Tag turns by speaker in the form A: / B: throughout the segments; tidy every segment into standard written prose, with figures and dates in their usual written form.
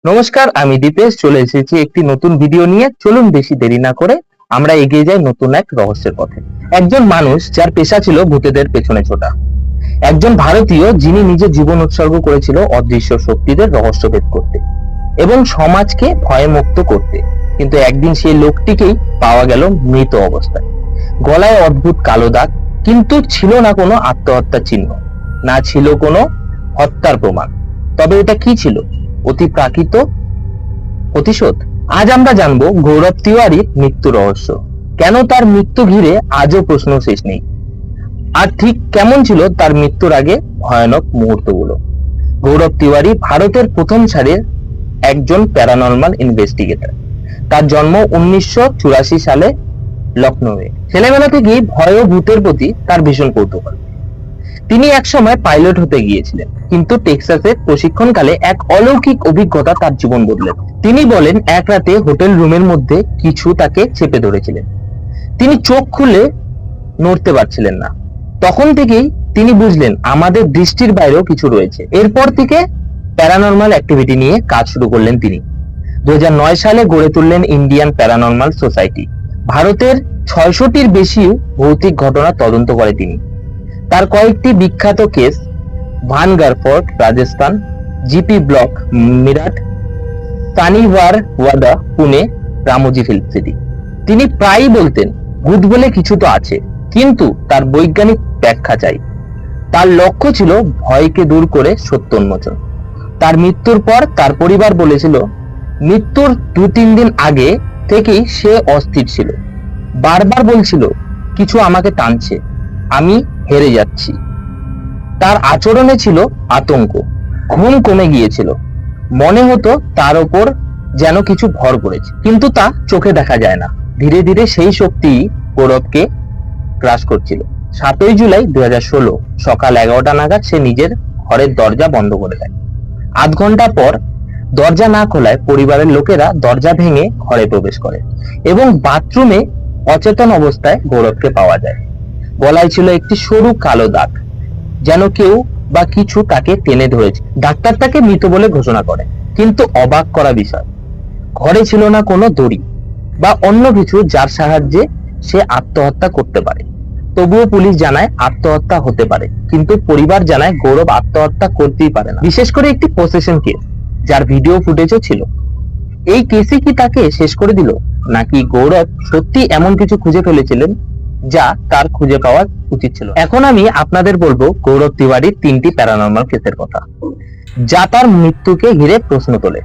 A: নমস্কার, আমি দীপেশ চলে এসেছি একটি নতুন ভিডিও নিয়ে। চলুন বেশি দেরি না করে আমরা এগিয়ে যাই নতুন এক রহস্যের পথে। একজন মানুষ যার পেশা ছিল ভূতেদের পেছনে ছোটা, একজন ভারতীয় যিনি নিজের জীবন উৎসর্গ করেছিল অদৃশ্য শক্তিদের রহস্যভেদ করতে এবং সমাজকে ভয়মুক্ত করতে। কিন্তু একদিন সেই লোকটিকেই পাওয়া গেল মৃত অবস্থায়, গলায় অদ্ভুত কালো দাগ, কিন্তু ছিল না কোনো আত্মহত্যার চিহ্ন, না ছিল কোনো হত্যার প্রমাণ। তবে এটা কি ছিল? অতি প্রাকৃত প্রতিশোধ? আজ আমরা জানবো গৌরব তিওয়ারির মৃত্যু রহস্য, কেন তার মৃত্যু ঘিরে আজও প্রশ্ন শেষ নেই, আর ঠিক কেমন ছিল তার মৃত্যুর আগে ভয়ানক মুহূর্তগুলো। গৌরব তিওয়ারি ভারতের প্রথম সারির একজন প্যারানর্মাল ইনভেস্টিগেটর। তার জন্ম 1984 সালে লখনৌয়ে। ছেলেবেলা থেকেই ভয় ও ভূতের প্রতি তার ভীষণ কৌতূহল। তিনি একসময় পাইলট হতে গিয়েছিলেন, কিন্তু টেক্সাসে প্রশিক্ষণকালে এক অলৌকিক অভিজ্ঞতা তার জীবন বদলে দেয়। তিনি বলেন, এক রাতে হোটেল রুমের মধ্যে কিছু তাকে চেপে ধরেছিলেন। তিনি চোখ খুলে নড়তে পারছিলেন না। তখন থেকেই তিনি বুঝলেন আমাদের দৃষ্টির বাইরেও কিছু রয়েছে। এরপর থেকে প্যারানর্মাল অ্যাক্টিভিটি নিয়ে কাজ শুরু করলেন তিনি। 2009 সালে গড়ে তুললেন ইন্ডিয়ান প্যারানর্মাল সোসাইটি। ভারতের 600টির বেশি ভৌতিক ঘটনা তদন্ত করে তিনি। তার কয়েকটি বিখ্যাত case Bhangarh fort Rajasthan, G P block Meerut, Shaniwar Wada Pune, Ramoji film city. তিনি প্রায়ই বলতেন, ভূত বলে কিছু তো আছে, কিন্তু তার বৈজ্ঞানিক ব্যাখ্যা চাই। তার লক্ষ্য ছিল ভয়কে দূর করে সত্য উন্মোচন। তার মৃত্যুর পর তার পরিবার বলেছিল, মৃত্যুর 2-3 দিন আগে থেকেই সে অস্থির ছিল, বারবার বলছিল কিছু আমাকে টানছে, আমি হেরে যাচ্ছি। তার আচরণে ছিল আতঙ্ক, ঘুম কমে গিয়েছিল, মনে হতো তার উপর যেন কিছু ভর করেছে, কিন্তু তা চোখে দেখা যায় না। ধীরে ধীরে সেই শক্তি গৌরবকে গ্রাস করছিল। 7ই জুলাই 2016 সকাল 11টা নাগাদ সে নিজের ঘরের দরজা বন্ধ করে দেয়। আধ ঘন্টা পর দরজা না খোলায় পরিবারের লোকেরা দরজা ভেঙে ঘরে প্রবেশ করে এবং বাথরুমে অচেতন অবস্থায় গৌরবকে পাওয়া যায়। গলায় ছিল একটি সরু কালো দাগ, যেন কেউ বা কিছু তাকে টেনে ধরেছে। ডাক্তার তাকে মৃত বলে ঘোষণা করে, কিন্তু অবাক করা বিষয়, ঘরে ছিল না কোনো দড়ি বা অন্য কিছু যার সাহায্যে সে আত্মহত্যা করতে পারে। তবুও পুলিশ জানায় আত্মহত্যা হতে পারে, কিন্তু পরিবার জানায় গৌরব আত্মহত্যা করতেই পারে না। বিশেষ করে একটি পসেশন কেস, যার ভিডিও ফুটেজও ছিল। এই কেসই কি তাকে শেষ করে দিল, নাকি গৌরব সত্যি এমন কিছু খুঁজে ফেলেছিলেন যা তার খুঁজে পাওয়া উচিত ছিল? এখন আমি আপনাদের বলবো গৌরব তিওয়ারির 3টি প্যারানর্মাল কেসের কথা, যা তার মৃত্যুকে ঘিরে প্রশ্ন তোলে।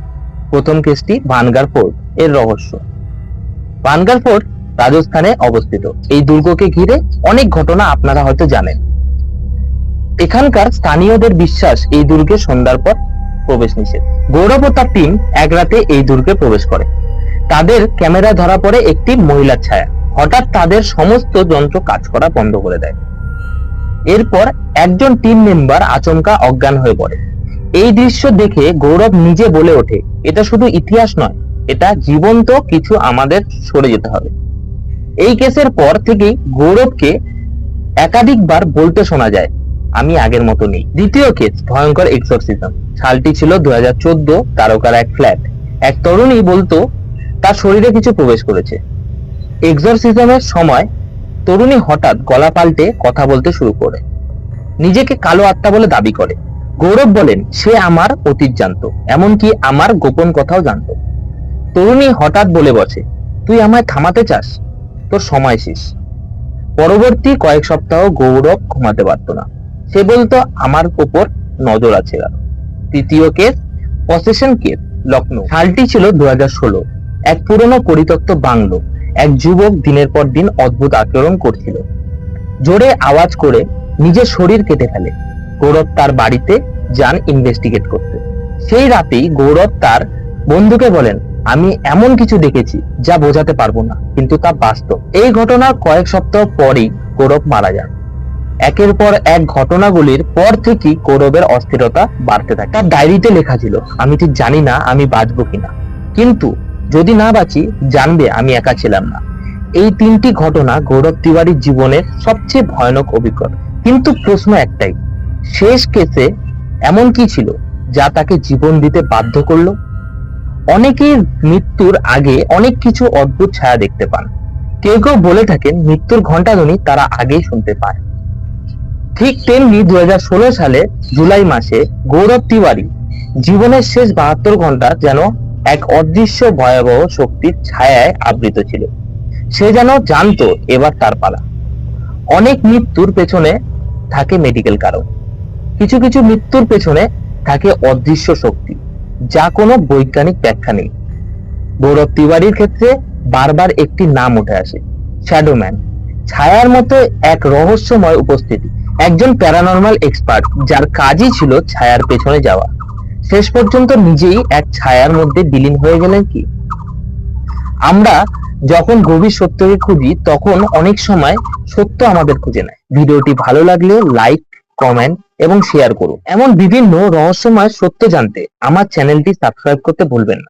A: প্রথম কেসটি ভানগার ফোর্ট এর রহস্য। ভানগার ফোর্ট রাজস্থানে অবস্থিত। এই দুর্গকে ঘিরে অনেক ঘটনা আপনারা হয়তো জানেন। এখানকার স্থানীয়দের বিশ্বাস এই দুর্গে সন্ধ্যার পর প্রবেশ নিষেধ। গৌরব ও তার টিম এক রাতে এই দুর্গে প্রবেশ করে। তাদের ক্যামেরা ধরা পড়ে একটি মহিলার ছায়া। হঠাৎ তাদের সমস্ত যন্ত্র কাজ করা বন্ধ করে দেয়। এরপর একজন টিম মেম্বার আচমকা অজ্ঞান হয়ে পড়ে। এই দৃশ্য দেখে গৌরব নিজে বলে ওঠে, এটা শুধু ইতিহাস নয়, এটা জীবন্ত কিছু, আমাদের সরে যেতে হবে। এই কেসের পর থেকেই গৌরবকে একাধিকবার বলতে শোনা যায়, আমি আগের মতো নেই। দ্বিতীয় কেস ভয়ঙ্কর এক্সোরসিজম। সালটি ছিল 2014। তারকার এক ফ্ল্যাট। এক তরুণী বলতো তার শরীরে কিছু প্রবেশ করেছে। এক্সোরসিজমের সময় তরুণী হঠাৎ গলা পাল্টে কথা বলতে শুরু করে, নিজেকে কালো আত্মা বলে দাবি করে। গৌরব বলেন সে আমার অতীত জানতো, এমনকি আমার গোপন কথাও জানতো। তরুণী হঠাৎ বলে বসে, তুই আমায় থামাতে চাস, তোর সময় শেষ। পরবর্তী কয়েক সপ্তাহ গৌরব ঘুমাতে পারত না। সে বলতো আমার উপর নজর আছে। তৃতীয় কেস পসেশন কেস, লখনৌ। সালটি ছিল 2016। এক পুরনো পরিত্যক্ত বাংলো। এক যুবক দিনের পর দিন অদ্ভুত আচরণ করছিল, জোরে আওয়াজ করে নিজের শরীর কেটে ফেলে। গৌরব তার বাড়িতে যান ইনভেস্টিগেট করতে। সেই রাতেই গৌরব তার বন্ধুকে বলেন, আমি এমন কিছু দেখেছি যা বোঝাতে পারবো না, কিন্তু তা বাস্তব। এই ঘটনার কয়েক সপ্তাহ পরই গৌরব মারা যান। একের পর এক ঘটনাগুলির পর থেকেই গৌরবের অস্থিরতা বাড়তে থাকে। তার ডায়েরিতে লেখা ছিল, আমি ঠিক জানি না আমি বাঁচবো কিনা, কিন্তু যদি না বাঁচি জানবে আমি একা ছিলাম না। এই 3টি ঘটনা গৌরব তিওয়ারির জীবনের সবচেয়ে ভয়ানক অভিজ্ঞতা। কিন্তু প্রশ্ন একটাই, শেষ কেসে এমন কি ছিল যা তাকে জীবন দিতে বাধ্য করলো? অনেকেই মৃত্যুর আগে অনেক কিছু অদ্ভুত ছায়া দেখতে পান। কেউ কেউ বলে থাকেন মৃত্যুর ঘণ্টাধ্বনি তারা আগেই শুনতে পায়। ঠিক তেমনি 2016 সালে জুলাই মাসে গৌরব তিওয়ারি জীবনের শেষ 72 ঘন্টা যেন এক অদৃশ্য ভয়াবহ শক্তির ছায়ায় আবৃত ছিল। সে যেন জানতো এবার তার পালা। অনেক মৃত্যুর পেছনে থাকে মেডিকেল কারণ, কিছু কিছু মৃত্যুর পেছনে থাকে অদৃশ্য শক্তি, যা কোনো বৈজ্ঞানিক ব্যাখ্যা নেই। গৌরব তিওয়ারির ক্ষেত্রে বারবার একটি নাম উঠে আসে, শ্যাডোম্যান, ছায়ার মতো এক রহস্যময় উপস্থিতি, একজন প্যারানর্মাল এক্সপার্ট যার কাজই ছিল ছায়ার পেছনে যাওয়া। শেষ পর্যন্ত নিজেই এক ছায়ার মধ্যে বিলীন হয়ে গেলেন কি? আমরা যখন গভীর সত্যকে খুঁজি তখন অনেক সময় সত্য আমাদের খুঁজে নেয়। ভিডিওটি ভালো লাগলে লাইক, কমেন্ট এবং শেয়ার করুন। এমন বিভিন্ন রহস্যময় সত্য জানতে আমার চ্যানেলটি সাবস্ক্রাইব করতে ভুলবেন না।